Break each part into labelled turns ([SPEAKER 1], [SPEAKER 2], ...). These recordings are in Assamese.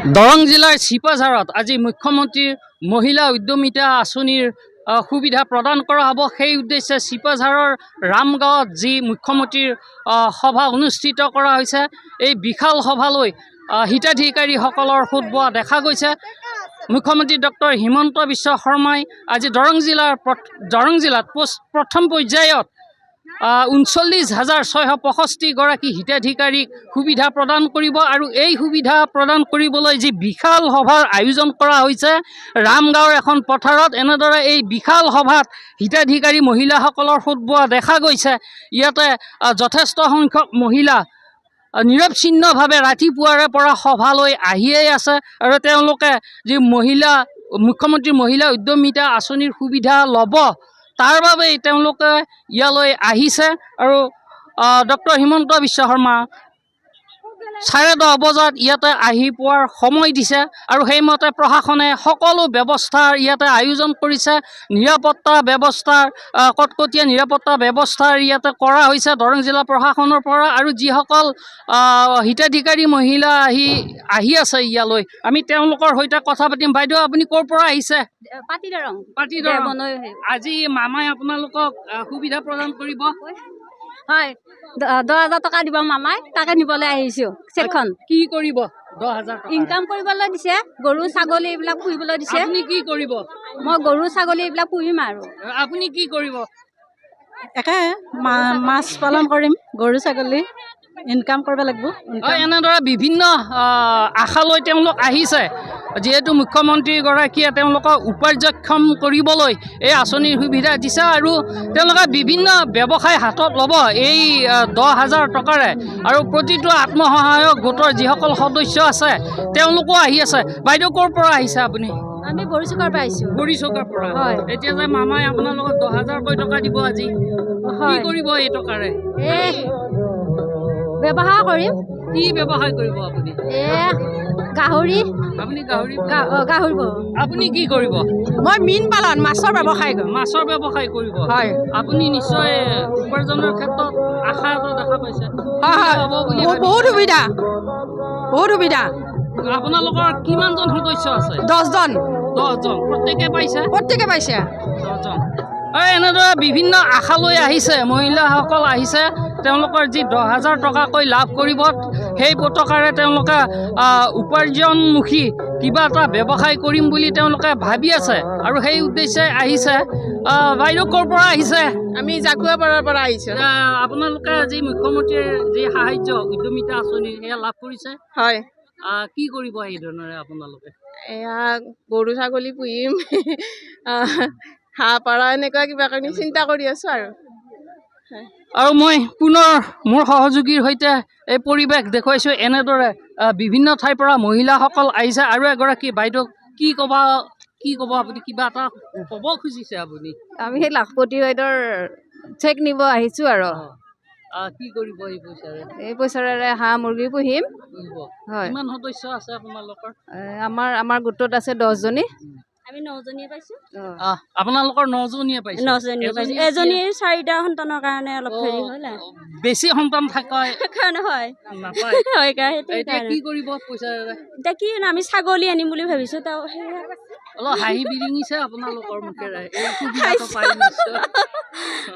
[SPEAKER 1] দৰং জিলাৰ চিপাঝাৰত আজি মুখ্যমন্ত্ৰীৰ মহিলা উদ্যমিতা আঁচনিৰ সুবিধা প্ৰদান কৰা হ'ব। সেই উদ্দেশ্যে চিপাঝাৰৰ ৰামগাঁৱত যি মুখ্যমন্ত্ৰীৰ সভা অনুষ্ঠিত কৰা হৈছে, এই বিশাল সভালৈ হিতাধিকাৰীসকলৰ সোঁত বোৱা দেখা গৈছে। মুখ্যমন্ত্ৰী ডক্টৰ হিমন্ত বিশ্ব শৰ্মাই আজি দৰং জিলাত প্ৰথম পৰ্যায়ত 39,665 গৰাকী হিতাধিকাৰীক সুবিধা প্ৰদান কৰিব আৰু এই সুবিধা প্ৰদান কৰিবলৈ যি বিশাল সভাৰ আয়োজন কৰা হৈছে ৰামগাঁৱৰ এখন পথাৰত, এনেদৰে এই বিশাল সভাত হিতাধিকাৰী মহিলাসকলৰ সোঁত বোৱা দেখা গৈছে। ইয়াতে যথেষ্ট সংখ্যক মহিলা নিৰৱচ্ছিন্নভাৱে ৰাতিপুৱাৰে পৰা সভালৈ আহিয়েই আছে আৰু তেওঁলোকে যি মুখ্যমন্ত্ৰী মহিলা উদ্যমিতা আঁচনিৰ সুবিধা ল'ব, তাৰ বাবেই তেওঁলোকে ইয়ালৈ আহিছে। আৰু ডক্টৰ হিমন্ত বিশ্ব শৰ্মা 10:30 বজাত ইয়াতে আহি পোৱাৰ সময় দিছে আৰু সেইমতে প্ৰশাসনে সকলো ব্যৱস্থাৰ ইয়াতে আয়োজন কৰিছে। নিৰাপত্তা ব্যৱস্থাৰ কটকটীয়া নিৰাপত্তা ব্যৱস্থাৰ ইয়াতে কৰা হৈছে দৰং জিলা প্ৰশাসনৰ পৰা। আৰু যিসকল হিতাধিকাৰী মহিলা আহি আছে ইয়ালৈ, আমি তেওঁলোকৰ সৈতে কথা পাতিম। বাইদেউ, আপুনি ক'ৰ পৰা আহিছে?
[SPEAKER 2] পাটিদৰং।
[SPEAKER 1] আজি মামাই আপোনালোকক সুবিধা প্ৰদান কৰিব?
[SPEAKER 2] হয়, 10,000 টকা দিব মামাই, তাকে নিবলৈ আহিছো। চেকখন
[SPEAKER 1] কি কৰিব? 10,000 টকা
[SPEAKER 2] ইনকাম কৰিবলৈ দিছে, গৰু ছাগলী এইবিলাক পুহিবলৈ দিছে।
[SPEAKER 1] আপুনি কি কৰিব?
[SPEAKER 2] মই গৰু ছাগলী এইবিলাক পুহিম। আৰু
[SPEAKER 1] আপুনি কি কৰিব?
[SPEAKER 3] একে মাছ পালন কৰিম, গৰু ছাগলী ইনকাম কৰিব লাগিব।
[SPEAKER 1] এনেদৰে বিভিন্ন আশালৈ তেওঁলোক আহিছে, যিহেতু মুখ্যমন্ত্ৰীগৰাকীয়ে তেওঁলোকক উপাৰ্জনক্ষম কৰিবলৈ এই আঁচনিৰ সুবিধা দিছে আৰু তেওঁলোকে বিভিন্ন ব্যৱসায় হাতত ল'ব এই 10,000 টকাৰে। আৰু প্ৰতিটো আত্মসহায়ক গোটৰ যিসকল সদস্য আছে তেওঁলোকো আহি আছে। বাইদেউ, ক'ৰ পৰা আহিছে আপুনি?
[SPEAKER 2] আমি বৰিচুকাৰ পৰা আহিছোঁ।
[SPEAKER 1] বৰিচুকাৰ পৰা?
[SPEAKER 2] হয়।
[SPEAKER 1] এতিয়া যে মামাই আপোনালোকক 10,000কৈ টকা দিব আজি, কি কৰিব এই টকাৰে?
[SPEAKER 2] ব্যৱসায় কৰিম।
[SPEAKER 1] কি ব্যৱসায় কৰিব আপুনি?
[SPEAKER 2] গাহৰি।
[SPEAKER 1] আপুনি গাহৰি?
[SPEAKER 2] গাহৰি।
[SPEAKER 1] আপুনি কি কৰিব?
[SPEAKER 3] মই মীন পালন, মাছৰ ব্যৱসায় কৰিম।
[SPEAKER 1] মাছৰ ব্যৱসায় কৰিব?
[SPEAKER 3] হয়।
[SPEAKER 1] আপুনি নিশ্চয় উপাৰ্জনৰ ক্ষেত্ৰত আশা এটা দেখা পাইছে?
[SPEAKER 3] বহুত সুবিধা, বহুত সুবিধা।
[SPEAKER 1] আপোনালোকৰ কিমানজন সদস্য আছে?
[SPEAKER 3] 10জন।
[SPEAKER 1] 10জন। প্ৰত্যেকে পাইছে?
[SPEAKER 3] প্ৰত্যেকে পাইছে।
[SPEAKER 1] 10জন। আৰু এনেদৰে বিভিন্ন আশালৈ আহিছে, মহিলাসকল আহিছে। তেওঁলোকৰ যি 10,000 টকাকৈ লাভ কৰিব, সেই টকাৰে তেওঁলোকে উপাৰ্জনমুখী কিবা এটা ব্যৱসায় কৰিম বুলি তেওঁলোকে ভাবি আছে আৰু সেই উদ্দেশ্যে আহিছে। বাইদেউ, ক'ৰ পৰা আহিছে?
[SPEAKER 3] আমি জাকুৱাপাৰাৰ পৰা আহিছোঁ।
[SPEAKER 1] আপোনালোকে যি মুখ্যমন্ত্ৰীৰ যি সাহায্য উদ্যমিতা আঁচনি সেয়া লাভ কৰিছে?
[SPEAKER 3] হয়।
[SPEAKER 1] কি কৰিব এই ধৰণেৰে আপোনালোকে?
[SPEAKER 3] এয়া গৰু ছাগলী পুহিম, হাঁহ পাৰ এনেকুৱা কিবা কিবি চিন্তা কৰি আছোঁ
[SPEAKER 1] আৰু মই পুনৰ মোৰ সহযোগীৰ সৈতে এই পৰিৱেশ দেখুৱাইছোঁ। এনেদৰে বিভিন্ন ঠাইৰ পৰা মহিলাসকল আহিছে। আৰু এগৰাকী বাইদেউ, কি ক'ব আপুনি? কিবা এটা ক'ব খুজিছে আপুনি?
[SPEAKER 2] আমি সেই লাখপতি বাইদেউৰ চেক নিব আহিছোঁ। আৰু
[SPEAKER 1] কি কৰিব এই পইচাৰে?
[SPEAKER 2] এই পইচাৰে হাঁহ মুৰ্গী পুহিম।
[SPEAKER 1] হয়। কিমান সদস্য আছে আপোনালোকৰ?
[SPEAKER 2] আমাৰ গোটত আছে 10জনী।
[SPEAKER 4] আমি 9জনীয়ে পাইছোঁ।
[SPEAKER 1] আপোনালোকৰ 9জনীয়ে পাইছে?
[SPEAKER 4] 9জনীয়ে পাইছোঁ। এজনীৰ 4টা সন্তানৰ কাৰণে অলপ হেৰি হ'ল।
[SPEAKER 1] বেছি সন্তান থাকে
[SPEAKER 4] কাৰণে হয়
[SPEAKER 1] নাপায়।
[SPEAKER 4] হয় কাৰণে
[SPEAKER 1] এতিয়া কি কৰিব পইচাৰে?
[SPEAKER 4] এতিয়া কি আমি ছাগলী আনিম বুলি ভাবিছোঁ।
[SPEAKER 1] অলপ হাঁহি বিৰিঙিছে আপোনালোকৰ মুখেৰে। এই সুবিধাটো পাই নিশ্চয়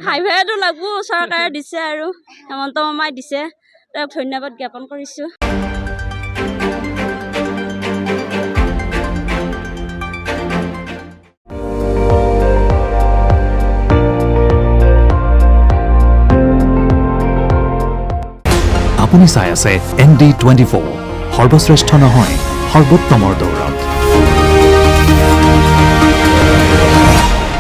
[SPEAKER 4] হাঁহিবতো লাগব। চৰকাৰে দিছে আৰু হেমন্ত মামাই দিছে, তেওঁক ধন্যবাদ জ্ঞাপন কৰিছোঁ।
[SPEAKER 5] আপুনি চাই আছে ND24, সৰ্বশ্ৰেষ্ঠ নহয় সৰ্বোত্তমৰ দৌৰত।